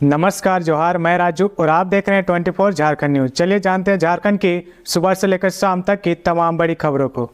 नमस्कार जोहार, मैं राजू और आप देख रहे हैं 24 झारखंड न्यूज। चलिए जानते हैं झारखंड की सुबह से लेकर शाम तक की तमाम बड़ी खबरों को।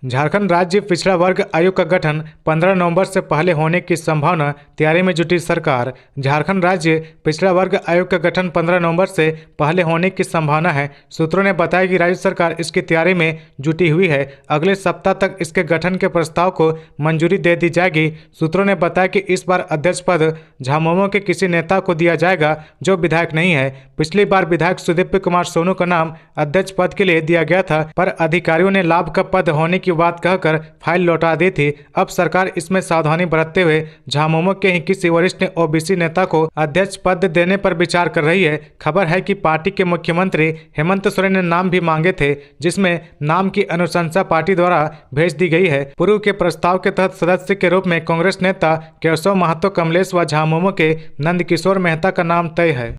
झारखंड राज्य पिछड़ा वर्ग आयोग का गठन 15 नवंबर से पहले होने की संभावना, तैयारी में जुटी सरकार। झारखंड राज्य पिछड़ा वर्ग आयोग का गठन 15 नवंबर से पहले होने की संभावना है। सूत्रों ने बताया कि राज्य सरकार इसकी तैयारी में जुटी हुई है। अगले सप्ताह तक इसके गठन के प्रस्ताव को मंजूरी दे दी जाएगी। सूत्रों ने बताया कि इस बार अध्यक्ष पद झामुमो के किसी नेता को दिया जाएगा जो विधायक नहीं है। पिछली बार विधायक सुदीप्य कुमार सोनू का नाम अध्यक्ष पद के लिए दिया गया था, पर अधिकारियों ने लाभ का पद होने की बात कहकर फाइल लौटा दी थी। अब सरकार इसमें सावधानी बरतते हुए झामुमो के ही किसी वरिष्ठ ओबीसी नेता को अध्यक्ष पद देने पर विचार कर रही है। खबर है कि पार्टी के मुख्यमंत्री हेमंत सोरेन ने नाम भी मांगे थे, जिसमें नाम की अनुशंसा पार्टी द्वारा भेज दी गई है। पूर्व के प्रस्ताव के तहत सदस्य के रूप में कांग्रेस नेता केशव महतो, कमलेश व झामुमो के नंदकिशोर मेहता का नाम तय है।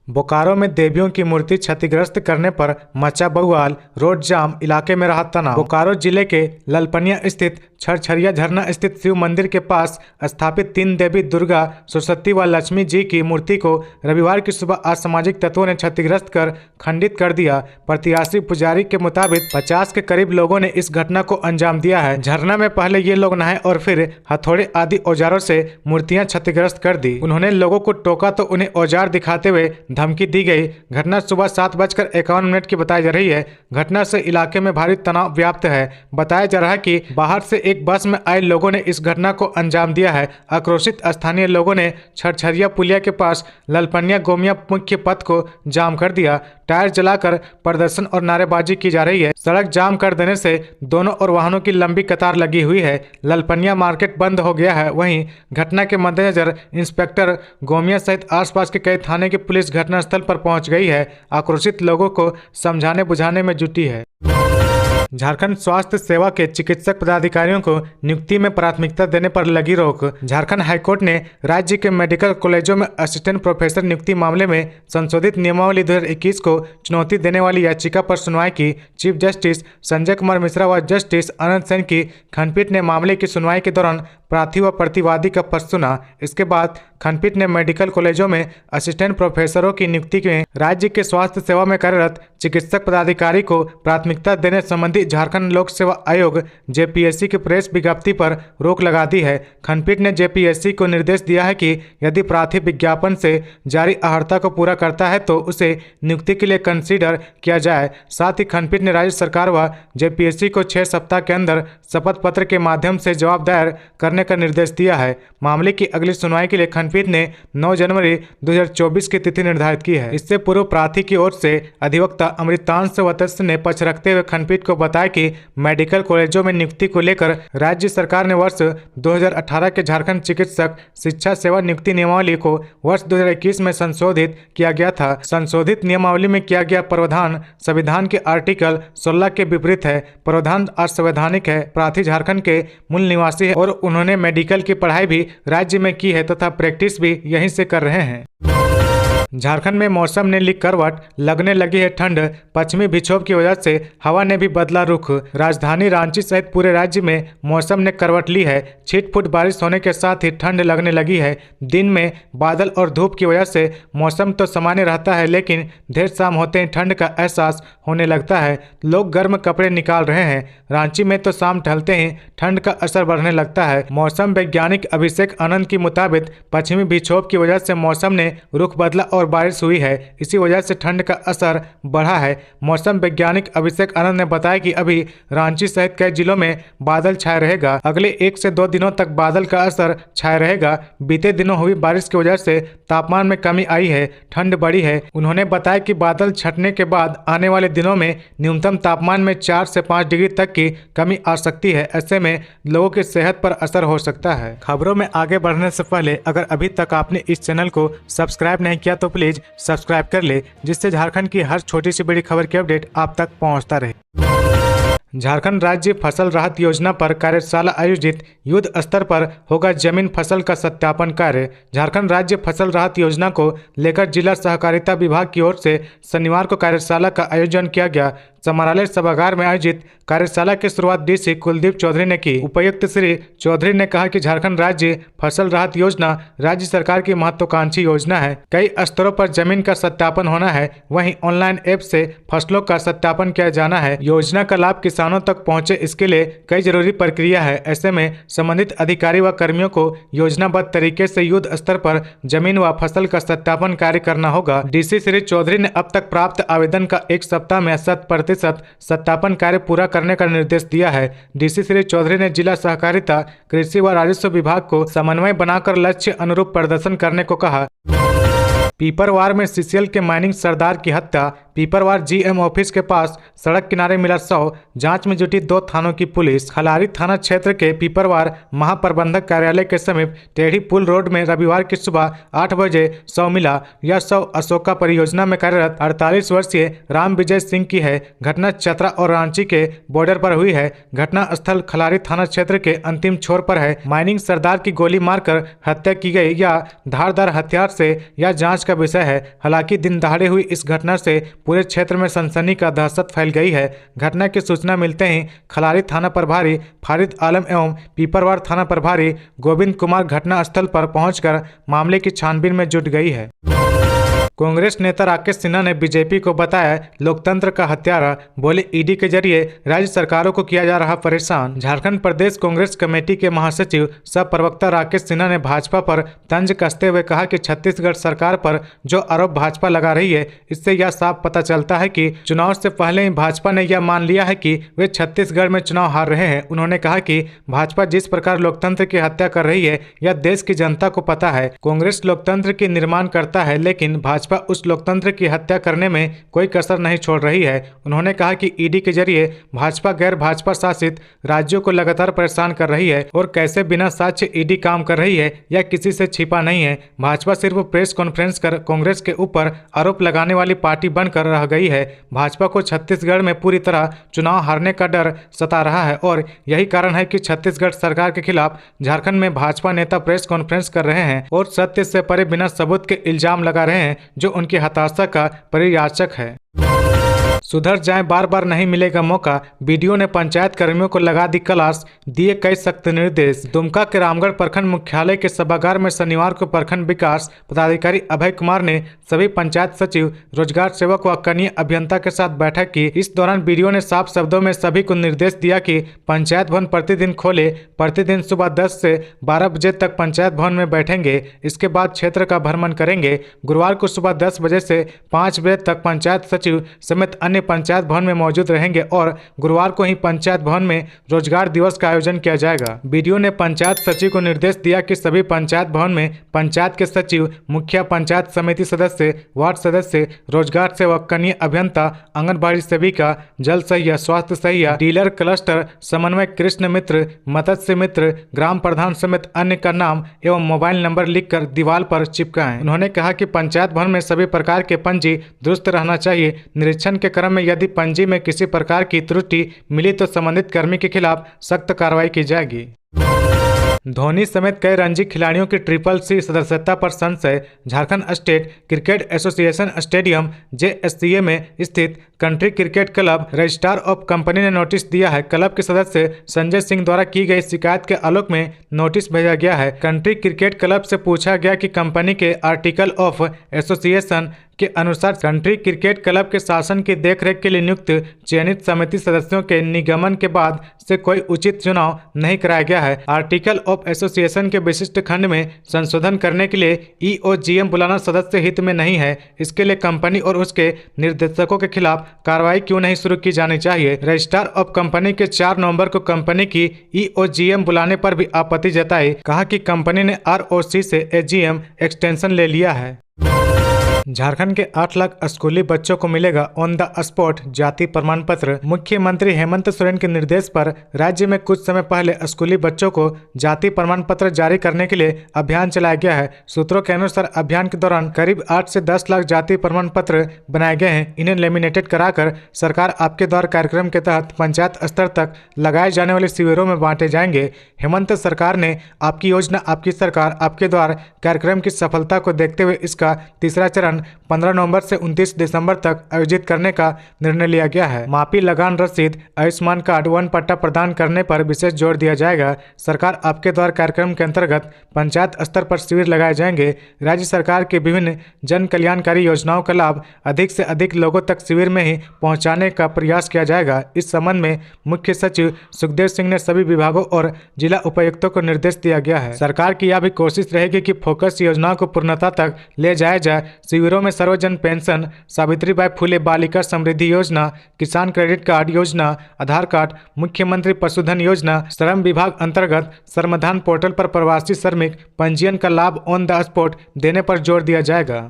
बोकारो में देवियों की मूर्ति क्षतिग्रस्त करने पर मचा बवाल, रोड जाम, इलाके में रहा तनाव। बोकारो जिले के ललपनिया स्थित छरछरिया झरना स्थित शिव मंदिर के पास स्थापित 3 देवी दुर्गा, सरस्वती व लक्ष्मी जी की मूर्ति को रविवार की सुबह असामाजिक तत्वों ने क्षतिग्रस्त कर खंडित कर दिया। प्रत्याशी पुजारी के मुताबिक 50 के करीब लोगों ने इस घटना को अंजाम दिया है। झरना में पहले ये लोग नहाए और फिर हथौड़े आदि औजारों से मूर्तियां क्षतिग्रस्त कर दी। उन्होंने लोगों को टोका तो उन्हें औजार दिखाते हुए धमकी दी गई। घटना सुबह 7:51 की बताई जा रही है। घटना से इलाके में भारी तनाव व्याप्त है। बताया जा रहा है कि बाहर से एक बस में आए लोगों ने इस घटना को अंजाम दिया है। आक्रोशित स्थानीय लोगों ने छरछरिया पुलिया के पास ललपनिया गोमिया मुख्य पथ को जाम कर दिया। टायर जलाकर प्रदर्शन और नारेबाजी की जा रही है। सड़क जाम कर देने से दोनों ओर वाहनों की लंबी कतार लगी हुई है। ललपनिया मार्केट बंद हो गया है। वहीं घटना के मद्देनजर इंस्पेक्टर गोमिया सहित आसपास के कई थाने की पुलिस घटनास्थल पर पहुंच गई है। आक्रोशित लोगों को समझाने बुझाने में जुटी है। झारखंड स्वास्थ्य सेवा के चिकित्सक पदाधिकारियों को नियुक्ति में प्राथमिकता देने पर लगी रोक। झारखंड हाईकोर्ट ने राज्य के मेडिकल कॉलेजों में असिस्टेंट प्रोफेसर नियुक्ति मामले में संशोधित नियमावली 2021 को चुनौती देने वाली याचिका पर सुनवाई की। चीफ जस्टिस संजय कुमार मिश्रा व जस्टिस अनंत सेन की खंडपीठ ने मामले की सुनवाई के दौरान प्रार्थी व प्रतिवादी का पक्ष सुना। इसके बाद खंडपीठ ने मेडिकल कॉलेजों में असिस्टेंट प्रोफेसरों की नियुक्ति में राज्य के स्वास्थ्य सेवा में कार्यरत चिकित्सक पदाधिकारी को प्राथमिकता देने संबंधी झारखंड लोक सेवा आयोग जेपीएससी की प्रेस विज्ञप्ति पर रोक लगा दी है। खंडपीठ ने जेपीएससी को निर्देश दिया है कि यदि प्रार्थी विज्ञापन से जारी अर्हता को पूरा करता है तो उसे नियुक्ति के लिए कंसीडर किया जाए। साथ ही खंडपीठ ने राज्य सरकार व जेपीएससी को 6 सप्ताह के अंदर शपथ पत्र के माध्यम से जवाब दायर करने का निर्देश दिया है। मामले की अगली सुनवाई के लिए खंडपीठ ने 9 जनवरी 2024 की तिथि निर्धारित की है। इससे पूर्व प्रार्थी की ओर से अधिवक्ता अमृतांश वत्स ने पक्ष रखते हुए खंडपीठ को बताया कि मेडिकल कॉलेजों में नियुक्ति को लेकर राज्य सरकार ने वर्ष 2018 के झारखंड चिकित्सक शिक्षा सेवा नियुक्ति नियमावली को वर्ष 2021 में संशोधित किया गया था। संशोधित नियमावली में किया गया प्रावधान संविधान के आर्टिकल 16 के विपरीत है। प्रावधान असंवैधानिक है। प्रार्थी झारखंड के मूल निवासी है और उन्होंने मेडिकल की पढ़ाई भी राज्य में की है तथा प्रैक्टिस भी यहीं से कर रहे हैं। झारखंड में मौसम ने ली करवट, लगने लगी है ठंड। पश्चिमी विक्षोभ की वजह से हवा ने भी बदला रुख। राजधानी रांची सहित पूरे राज्य में मौसम ने करवट ली है। छिटपुट बारिश होने के साथ ही ठंड लगने लगी है। दिन में बादल और धूप की वजह से मौसम तो सामान्य रहता है, लेकिन देर शाम होते ही ठंड का एहसास होने लगता है। लोग गर्म कपड़े निकाल रहे हैं। रांची में तो शाम ढलते ही ठंड का असर बढ़ने लगता है। मौसम वैज्ञानिक अभिषेक आनंद के मुताबिक पश्चिमी विक्षोभ की वजह से मौसम ने रुख बदला और बारिश हुई है। इसी वजह से ठंड का असर बढ़ा है। मौसम वैज्ञानिक अभिषेक आनंद ने बताया कि अभी रांची सहित कई जिलों में बादल छाए रहेगा। अगले 1 से 2 दिनों तक बादल का असर छाए रहेगा। बीते दिनों हुई बारिश की वजह से तापमान में कमी आई है, ठंड बढ़ी है। उन्होंने बताया कि बादल छटने के बाद आने वाले दिनों में न्यूनतम तापमान में 4 से 5 डिग्री तक की कमी आ सकती है। ऐसे में लोगों की सेहत पर असर हो सकता है। खबरों में आगे बढ़ने से पहले अगर अभी तक आपने इस चैनल को सब्सक्राइब नहीं किया तो प्लीज सब्सक्राइब कर ले, जिससे झारखंड की हर छोटी सी बड़ी खबर की अपडेट आप तक पहुंचता रहे। झारखंड राज्य फसल राहत योजना पर कार्यशाला आयोजित, युद्ध स्तर पर होगा जमीन फसल का सत्यापन कार्य। झारखंड राज्य फसल राहत योजना को लेकर जिला सहकारिता विभाग की ओर से शनिवार को कार्यशाला का आयोजन किया गया। समारालय सभागार में आयोजित कार्यशाला की शुरुआत डीसी कुलदीप चौधरी ने की। उपायुक्त श्री चौधरी ने कहा कि झारखंड राज्य फसल राहत योजना राज्य सरकार की महत्वाकांक्षी योजना है। कई स्तरों पर जमीन का सत्यापन होना है, वहीं ऑनलाइन ऐप से फसलों का सत्यापन किया जाना है। योजना का लाभ किसानों तक पहुंचे, इसके लिए कई जरूरी प्रक्रिया है। ऐसे में संबंधित अधिकारी व कर्मियों को योजनाबद्ध तरीके से युद्ध स्तर पर जमीन व फसल का सत्यापन कार्य करना होगा। डीसी श्री चौधरी ने अब तक प्राप्त आवेदन का 1 सप्ताह में 100% सत्यापन कार्य पूरा करने का निर्देश दिया है। डीसी श्री चौधरी ने जिला सहकारिता, कृषि व राजस्व विभाग को समन्वय बनाकर लक्ष्य अनुरूप प्रदर्शन करने को कहा। पीपरवार में सीसीएल के माइनिंग सरदार की हत्या। पीपरवार जीएम ऑफिस के पास सड़क किनारे मिला शव, जांच में जुटी 2 थानों की पुलिस। खलारी थाना क्षेत्र के पीपरवार महाप्रबंधक कार्यालय के समीप टेढ़ी पुल रोड में रविवार की सुबह 8 बजे शव मिला। यह शव अशोका परियोजना में कार्यरत 48 वर्षीय राम विजय सिंह की है। घटना चतरा और रांची के बॉर्डर पर हुई है। घटना स्थल खलारी थाना क्षेत्र के अंतिम छोर पर है। माइनिंग सरदार की गोली मारकर हत्या की गई या धारदार हथियार से, यह जांच का विषय है। हालांकि दिन दहाड़े हुई इस घटना से पूरे क्षेत्र में सनसनी का दहशत फैल गई है। घटना की सूचना मिलते ही खलारी थाना प्रभारी फारिद आलम एवं पीपरवार थाना प्रभारी गोविंद कुमार घटना स्थल पर पहुंचकर मामले की छानबीन में जुट गई है। कांग्रेस नेता राकेश सिन्हा ने बीजेपी को बताया लोकतंत्र का हत्यारा। बोले ईडी के जरिए राज्य सरकारों को किया जा रहा परेशान। झारखंड प्रदेश कांग्रेस कमेटी के महासचिव सह प्रवक्ता राकेश सिन्हा ने भाजपा पर तंज कसते हुए कहा कि छत्तीसगढ़ सरकार पर जो आरोप भाजपा लगा रही है, इससे यह साफ पता चलता है कि चुनाव से पहले ही भाजपा ने यह मान लिया है कि वे छत्तीसगढ़ में चुनाव हार रहे हैं। उन्होंने कहा कि भाजपा जिस प्रकार लोकतंत्र की हत्या कर रही है, यह देश की जनता को पता है। कांग्रेस लोकतंत्र की निर्माण करता है, लेकिन भाजपा उस लोकतंत्र की हत्या करने में कोई कसर नहीं छोड़ रही है। उन्होंने कहा कि ईडी के जरिए भाजपा गैर भाजपा शासित राज्यों को लगातार परेशान कर रही है और कैसे बिना साक्ष्य ईडी काम कर रही है, यह किसी से छिपा नहीं है। भाजपा सिर्फ प्रेस कॉन्फ्रेंस कर कांग्रेस के ऊपर आरोप लगाने वाली पार्टी बनकर रह गई है। भाजपा को छत्तीसगढ़ में पूरी तरह चुनाव हारने का डर सता रहा है और यही कारण है कि छत्तीसगढ़ सरकार के खिलाफ झारखंड में भाजपा नेता प्रेस कॉन्फ्रेंस कर रहे हैं और सत्य से परे बिना सबूत के इल्जाम लगा रहे हैं, जो उनकी हताशा का परिचायक है। सुधर जाए, बार बार नहीं मिलेगा मौका। बीडीओ ने पंचायत कर्मियों को लगा दी क्लास, दिए कई सख्त निर्देश। दुमका के रामगढ़ प्रखंड मुख्यालय के सभागार में शनिवार को प्रखंड विकास पदाधिकारी अभय कुमार ने सभी पंचायत सचिव, रोजगार सेवक व कनीय अभियंता के साथ बैठक की। इस दौरान बीडीओ ने साफ शब्दों में सभी को निर्देश दिया कि पंचायत भवन प्रतिदिन खोले। प्रतिदिन सुबह 10 से 12 बजे तक पंचायत भवन में बैठेंगे। इसके बाद क्षेत्र का भ्रमण करेंगे। गुरुवार को सुबह 10 बजे से 5 बजे तक पंचायत सचिव समेत अन्य पंचायत भवन में मौजूद रहेंगे और गुरुवार को ही पंचायत भवन में रोजगार दिवस का आयोजन किया जाएगा। बीडीओ ने पंचायत सचिव को निर्देश दिया कि सभी पंचायत भवन में पंचायत के सचिव, मुखिया, पंचायत समिति सदस्य, वार्ड सदस्य, रोजगार सेवक, कनीय अभियंता, आंगनबाड़ी सेविका, जल सहिया, स्वास्थ्य सहिया, डीलर क्लस्टर समन्वय, कृष्ण मित्र, मत्स्य मित्र, ग्राम प्रधान समेत अन्य का नाम एवं मोबाइल नंबर लिखकर दीवार पर चिपकाएं। उन्होंने कहा कि पंचायत भवन में सभी प्रकार के पंजी दुरुस्त रहना चाहिए। निरीक्षण के क्रम में यदि पंजी में किसी प्रकार की त्रुटि मिली तो संबंधित कर्मी के खिलाफ सख्त कार्रवाई की जाएगी। धोनी समेत कई रणजी खिलाड़ियों की CCC सदस्यता पर संशय। Jharkhand state cricket association stadium JSCA में स्थित country cricket club registrar of company ने नोटिस दिया है। क्लब के सदस्य संजय सिंह द्वारा की गई शिकायत के आलोक में नोटिस भेजा गया है। कंट्री क्रिकेट क्लब से पूछा गया कि कंपनी के आर्टिकल ऑफ एसोसिएशन के अनुसार कंट्री क्रिकेट क्लब के शासन की देखरेख के लिए नियुक्त चयनित समिति सदस्यों के निगमन के बाद से कोई उचित चुनाव नहीं कराया गया है। आर्टिकल ऑफ एसोसिएशन के विशिष्ट खंड में संशोधन करने के लिए EOGM बुलाना सदस्य हित में नहीं है। इसके लिए कंपनी और उसके निर्देशकों के खिलाफ कार्रवाई क्यों नहीं शुरू की जानी चाहिए। रजिस्ट्रार ऑफ कंपनी के 4 नवंबर को कंपनी की EOGM बुलाने पर भी आपत्ति जताई। कहा कि कंपनी ने ROC से AGM एक्सटेंशन ले लिया है। झारखंड के 8 लाख स्कूली बच्चों को मिलेगा ऑन द स्पॉट जाति प्रमाण पत्र। मुख्यमंत्री हेमंत सोरेन के निर्देश पर राज्य में कुछ समय पहले स्कूली बच्चों को जाति प्रमाण पत्र जारी करने के लिए अभियान चलाया गया है। सूत्रों के अनुसार अभियान के दौरान करीब 8 से 10 लाख जाति प्रमाण पत्र बनाए गए हैं। इन्हें लेमिनेटेड कराकर सरकार आपके द्वार कार्यक्रम के तहत पंचायत स्तर तक लगाए जाने वाले शिविरों में बांटे जाएंगे। हेमंत सरकार ने आपकी योजना आपकी सरकार आपके द्वार कार्यक्रम की सफलता को देखते हुए इसका तीसरा चरण 15 नवंबर से 29 दिसंबर तक आयोजित करने का निर्णय लिया गया है। मापी लगान रसीद, आयुष्मान कार्ड, वन पट्टा प्रदान करने पर विशेष जोर दिया जाएगा। सरकार आपके द्वार कार्यक्रम के अंतर्गत पंचायत स्तर पर शिविर लगाए जाएंगे। राज्य सरकार की विभिन्न जन कल्याणकारी योजनाओं का लाभ अधिक से अधिक लोगों तक शिविर में ही पहुंचाने का प्रयास किया जाएगा। इस संबंध में मुख्य सचिव सुखदेव सिंह ने सभी विभागों और जिला उपायुक्तों को निर्देश दिया गया है। सरकार की यह भी कोशिश रहेगी कि फोकस योजनाओं को पूर्णता तक ले जाया जाए। शिविरों में सर्वजन पेंशन, सावित्रीबाई फुले बालिका समृद्धि योजना, किसान क्रेडिट कार्ड योजना, आधार कार्ड, मुख्यमंत्री पशुधन योजना, श्रम विभाग अंतर्गत श्रमदान पोर्टल पर प्रवासी श्रमिक पंजीयन का लाभ ऑन द स्पॉट देने पर जोर दिया जाएगा।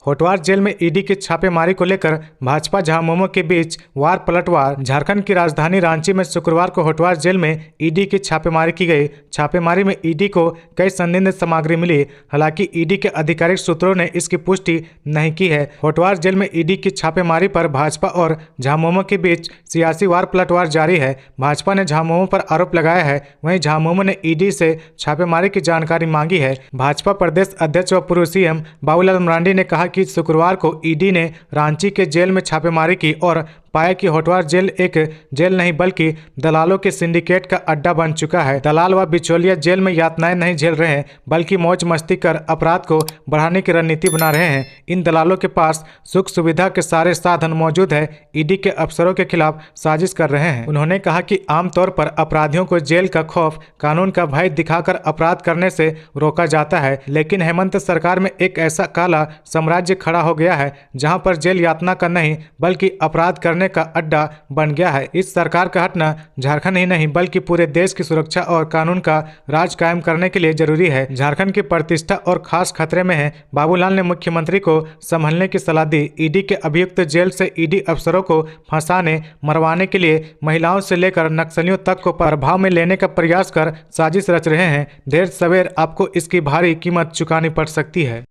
होटवार जेल में ईडी की छापेमारी को लेकर भाजपा झामुमो के बीच वार पलटवार। झारखंड की राजधानी रांची में शुक्रवार को होटवार जेल में ईडी की छापेमारी की गई। छापेमारी में ईडी को कई संदिग्ध सामग्री मिली। हालांकि ईडी के आधिकारिक सूत्रों ने इसकी पुष्टि नहीं की है। होटवार जेल में ईडी की छापेमारी पर भाजपा और झामुमो के बीच सियासी वार पलटवार जारी है। भाजपा ने झामुमो पर आरोप लगाया है, वहीं झामुमो ने ईडी से छापेमारी की जानकारी मांगी है। भाजपा प्रदेश अध्यक्ष व पूर्व सीएम बाबूलाल मरांडी ने कहा कि शुक्रवार को ईडी ने रांची के जेल में छापेमारी की और पाया कि होटवार जेल एक जेल नहीं बल्कि दलालों के सिंडिकेट का अड्डा बन चुका है। दलाल व बिचौलिया जेल में यातनाएं नहीं झेल रहे हैं बल्कि मौज मस्ती कर अपराध को बढ़ाने की रणनीति बना रहे हैं। इन दलालों के पास सुख सुविधा के सारे साधन मौजूद है। ईडी के अफसरों के खिलाफ साजिश कर रहे हैं। उन्होंने कहा कि आमतौर पर अपराधियों को जेल का खौफ, कानून का भय दिखाकर अपराध करने से रोका जाता है, लेकिन हेमंत सरकार में एक ऐसा काला साम्राज्य खड़ा हो गया है जहां पर जेल यातना का नहीं बल्कि अपराध करने का अड्डा बन गया है। इस सरकार का हटना झारखंड ही नहीं बल्कि पूरे देश की सुरक्षा और कानून का राज कायम करने के लिए जरूरी है। झारखंड की प्रतिष्ठा और खास खतरे में है। बाबूलाल ने मुख्यमंत्री को संभलने की सलाह दी। ईडी के अभियुक्त जेल से ईडी अफसरों को फंसाने, मरवाने के लिए महिलाओं से लेकर नक्सलियों तक को प्रभाव में लेने का प्रयास कर साजिश रच रहे हैं। देर सवेर आपको इसकी भारी कीमत चुकानी पड़ सकती है।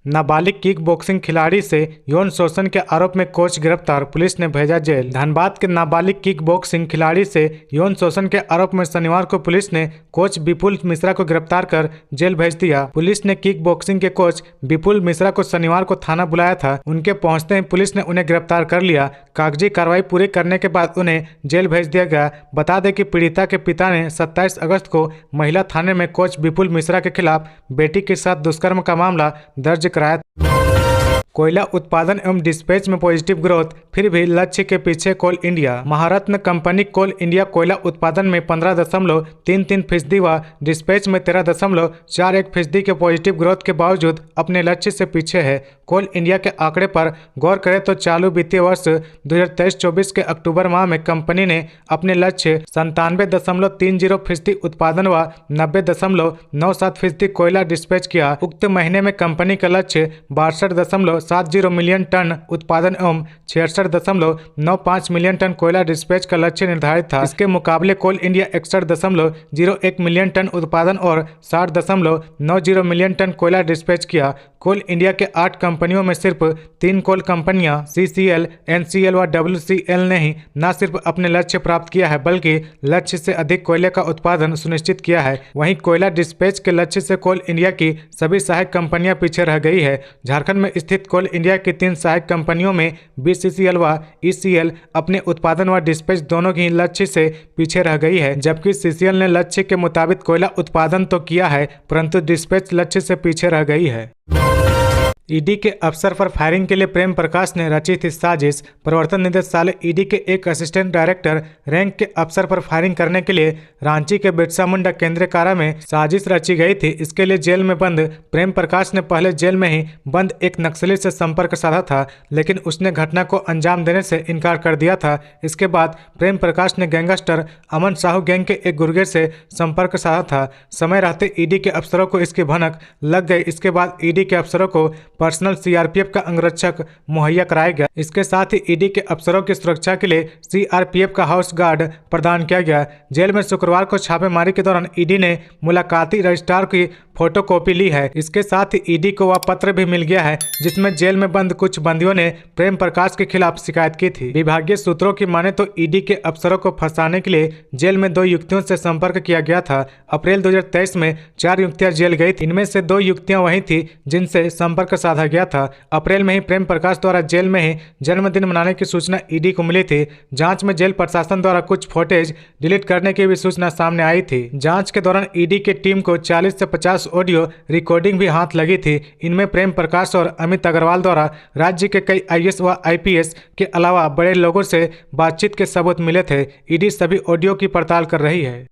नाबालिग किक बॉक्सिंग खिलाड़ी से यौन शोषण के आरोप में कोच गिरफ्तार, पुलिस ने भेजा जेल। धनबाद के नाबालिग किक बॉक्सिंग खिलाड़ी से यौन शोषण के आरोप में शनिवार को पुलिस ने कोच विपुल मिश्रा को गिरफ्तार कर जेल भेज दिया। पुलिस ने किक बॉक्सिंग के कोच विपुल मिश्रा को शनिवार को थाना बुलाया था। उनके पहुंचते ही पुलिस ने उन्हें गिरफ्तार कर लिया। कागजी कार्रवाई पूरी करने के बाद उन्हें जेल भेज दिया गया। बता दें कि पीड़िता के पिता ने 27 अगस्त को महिला थाने में कोच विपुल मिश्रा के खिलाफ बेटी के साथ दुष्कर्म का मामला दर्ज कराया। कोयला उत्पादन एवं डिस्पैच में पॉजिटिव ग्रोथ, फिर भी लक्ष्य के पीछे कोल इंडिया। महारत्न कंपनी कोल इंडिया कोयला उत्पादन में 15.33% व डिस्पैच में 13.41% के पॉजिटिव ग्रोथ के बावजूद अपने लक्ष्य से पीछे है। कोल इंडिया के आंकड़े पर गौर करें तो चालू वित्तीय वर्ष 2023-24 के अक्टूबर माह में कंपनी ने अपने लक्ष्य 97.30% उत्पादन व 90.97% कोयला डिस्पैच किया। उक्त महीने में कंपनी का लक्ष्य 62.70 मिलियन टन उत्पादन एवं 66.95 मिलियन टन कोयला डिस्पैच का लक्ष्य निर्धारित था। इसके मुकाबले कोल इंडिया 61.01 मिलियन टन उत्पादन और 60.90 मिलियन टन कोयला डिस्पैच किया। कोल इंडिया के 8 कंपनियों में सिर्फ 3 कोल कंपनियां CCL, NCL व WCL ने ही न सिर्फ अपने लक्ष्य प्राप्त किया है बल्कि लक्ष्य से अधिक कोयले का उत्पादन सुनिश्चित किया है। वहीं कोयला डिस्पैच के लक्ष्य से कोल इंडिया की सभी सहायक कंपनियां पीछे रह गई है। झारखंड में स्थित कोल इंडिया की 3 सहायक कंपनियों में BCCL व ECL अपने उत्पादन व डिस्पैच दोनों की लक्ष्य से पीछे रह गई है, जबकि CCL ने लक्ष्य के मुताबिक कोयला उत्पादन तो किया है परंतु डिस्पैच लक्ष्य से पीछे रह गई है। ईडी के अफसर पर फायरिंग के लिए प्रेम प्रकाश ने रची थी साजिश। प्रवर्तन निदेशालय ईडी के एक असिस्टेंट डायरेक्टर रैंक के अफसर पर फायरिंग करने के लिए रांची के बिरसा मुंडा केंद्रीय कारा में साजिश रची गई थी। इसके लिए जेल में बंद प्रेम प्रकाश ने पहले जेल में ही बंद एक नक्सली से संपर्क साधा था, लेकिन उसने घटना को अंजाम देने से इनकार कर दिया था। इसके बाद प्रेम प्रकाश ने गैंगस्टर अमन साहू गैंग के एक गुर्गे से संपर्क साधा था। समय रहते ईडी के अफसरों को इसकी भनक लग गई। इसके बाद ईडी के अफसरों को पर्सनल सीआरपीएफ का अंगरक्षक मुहैया कराया गया। इसके साथ ही ईडी के अफसरों की सुरक्षा के लिए सीआरपीएफ का हाउस गार्ड प्रदान किया गया। जेल में शुक्रवार को छापेमारी के दौरान ईडी ने मुलाकाती रजिस्ट्रार की फोटोकॉपी ली है। इसके साथ ही ईडी को वह पत्र भी मिल गया है जिसमें जेल में बंद कुछ बंदियों ने प्रेम प्रकाश के खिलाफ शिकायत की थी। विभागीय सूत्रों की माने तो ईडी के अफसरों को फंसाने के लिए जेल में 2 युवतियों से संपर्क किया गया था। अप्रैल 2023 में 4 युवतियां जेल गई थी। इनमें से 2 युवतियां वही थी जिनसे संपर्क साधा गया था। अप्रैल में ही प्रेम प्रकाश द्वारा जेल में ही जन्मदिन मनाने की सूचना ईडी को मिली थी। जांच में जेल प्रशासन द्वारा कुछ फुटेज डिलीट करने की भी सूचना सामने आई थी। जांच के दौरान ईडी की टीम को 40 से 50 ऑडियो रिकॉर्डिंग भी हाथ लगी थी। इनमें प्रेम प्रकाश और अमित अग्रवाल द्वारा राज्य के कई आईएएस व आईपीएस के अलावा बड़े लोगों से बातचीत के सबूत मिले थे। ईडी सभी ऑडियो की पड़ताल कर रही है।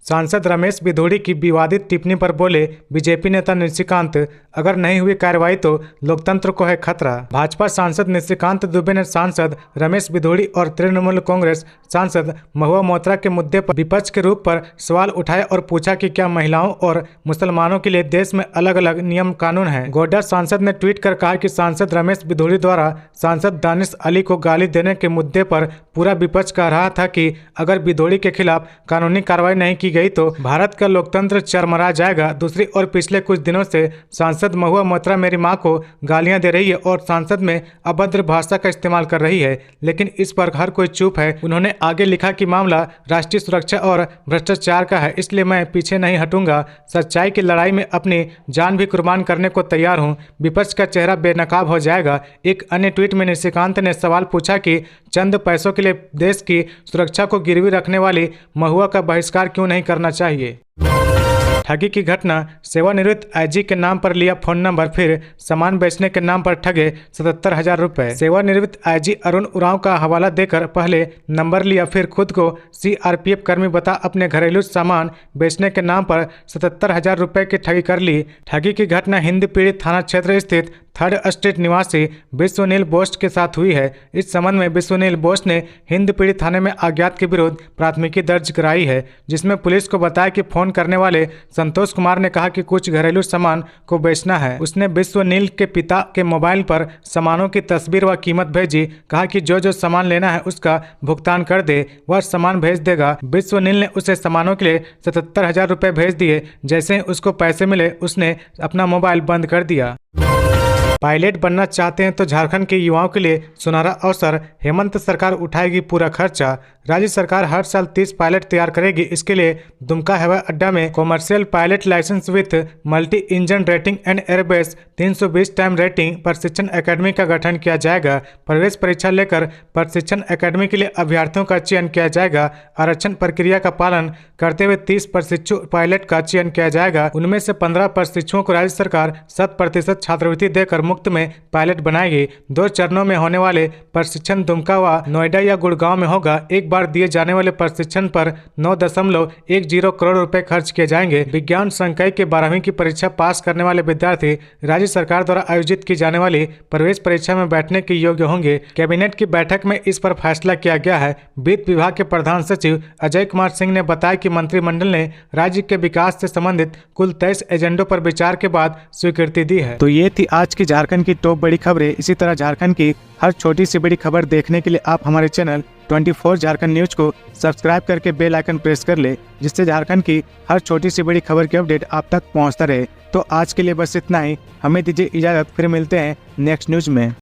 सांसद रमेश बिधूड़ी की विवादित टिप्पणी पर बोले बीजेपी नेता निशिकांत, अगर नहीं हुई कार्रवाई तो लोकतंत्र को है खतरा। भाजपा सांसद निशिकांत दुबे ने सांसद रमेश बिधूड़ी और तृणमूल कांग्रेस सांसद महुआ मोइत्रा के मुद्दे पर विपक्ष के रूप पर सवाल उठाया और पूछा कि क्या महिलाओं और मुसलमानों के लिए देश में अलग अलग नियम कानून हैं। गोड्डा सांसद ने ट्वीट कर कहा कि सांसद रमेश बिधूड़ी द्वारा सांसद दानिश अली को गाली देने के मुद्दे पर पूरा विपक्ष कह रहा था कि अगर बिधूड़ी के खिलाफ कानूनी कार्रवाई नहीं की गई तो भारत का लोकतंत्र चरमरा जाएगा। दूसरी ओर पिछले कुछ दिनों से सांसद महुआ मोइत्रा मेरी मां को गालियां दे रही है और संसद में अभद्र भाषा का इस्तेमाल कर रही है, लेकिन इस पर हर कोई चुप है। उन्होंने आगे लिखा कि मामला राष्ट्रीय सुरक्षा और भ्रष्टाचार का है, इसलिए मैं पीछे नहीं हटूंगा। सच्चाई की लड़ाई में अपनी जान भी कुर्बान करने को तैयार हूं। विपक्ष का चेहरा बेनकाब हो जाएगा। एक अन्य ट्वीट में निशिकांत ने सवाल पूछा कि चंद पैसों के लिए देश की सुरक्षा को गिरवी रखने वाली महुआ का बहिष्कार क्यों नहीं करना चाहिए। ठगी की घटना, सेवानिवृत्त आईजी के नाम पर लिया फोन नंबर, फिर सामान बेचने के नाम पर ठगे 77,000 रुपए। सेवानिवृत्त आईजी अरुण उरांव का हवाला देकर पहले नंबर लिया, फिर खुद को सीआरपीएफ कर्मी बता अपने घरेलू सामान बेचने के नाम पर 77,000 रुपए की ठगी कर ली। ठगी की घटना हिंद पीढ़ी थाना क्षेत्र स्थित 3rd स्ट्रीट निवासी विश्वनील बोस के साथ हुई है। इस संबंध में विश्वनील बोस ने हिंद पीढ़ी थाने में अज्ञात के विरुद्ध प्राथमिकी दर्ज कराई है, जिसमें पुलिस को बताया कि फोन करने वाले संतोष कुमार ने कहा कि कुछ घरेलू सामान को बेचना है। उसने विश्वनील के पिता के मोबाइल पर सामानों की तस्वीर व कीमत भेजी। कहा कि जो सामान लेना है उसका भुगतान कर दे, वह सामान भेज देगा। विश्वनील ने उसे सामानों के लिए 77,000 रुपए भेज दिए। जैसे ही उसको पैसे मिले उसने अपना मोबाइल बंद कर दिया। पायलट बनना चाहते हैं तो झारखंड के युवाओं के लिए सुनहरा अवसर, हेमंत सरकार उठाएगी पूरा खर्चा। राज्य सरकार हर साल 30 पायलट तैयार करेगी। इसके लिए दुमका हवाई अड्डा में commercial pilot licence with multi engine rating and airbus 320 time rating प्रशिक्षण एकेडमी का गठन किया जाएगा। प्रवेश परीक्षा लेकर प्रशिक्षण एकेडमी के लिए अभ्यर्थियों का चयन किया जाएगा। आरक्षण प्रक्रिया का पालन करते हुए 30 प्रशिक्षु पायलट का चयन किया जाएगा। उनमें से 15 प्रशिक्षुओं को राज्य सरकार 100% छात्रवृत्ति देकर मुफ्त में पायलट बनाएगी। 2 चरणों में होने वाले प्रशिक्षण दुमका व नोएडा या गुड़गांव में होगा। एक बार दिए जाने वाले प्रशिक्षण पर 9.10 करोड़ रुपए खर्च किए जाएंगे। विज्ञान संकाय के 12वीं की परीक्षा पास करने वाले विद्यार्थी राज्य सरकार द्वारा आयोजित की जाने वाली प्रवेश परीक्षा में बैठने के योग्य होंगे। कैबिनेट की बैठक में इस पर फैसला किया गया है। वित्त विभाग के प्रधान सचिव अजय कुमार सिंह ने बताया कि मंत्रिमंडल ने राज्य के विकास से संबंधित कुल 23 एजेंडों पर विचार के बाद स्वीकृति दी है। तो ये थी आज की झारखंड की टॉप बड़ी खबरें। इसी तरह झारखंड की हर छोटी सी बड़ी खबर देखने के लिए आप हमारे चैनल 24 झारखंड न्यूज को सब्सक्राइब करके बेल आइकन प्रेस कर ले, जिससे झारखंड की हर छोटी सी बड़ी खबर की अपडेट आप तक पहुंचता रहे। तो आज के लिए बस इतना ही। हमें दीजिए इजाजत, फिर मिलते हैं नेक्स्ट न्यूज में।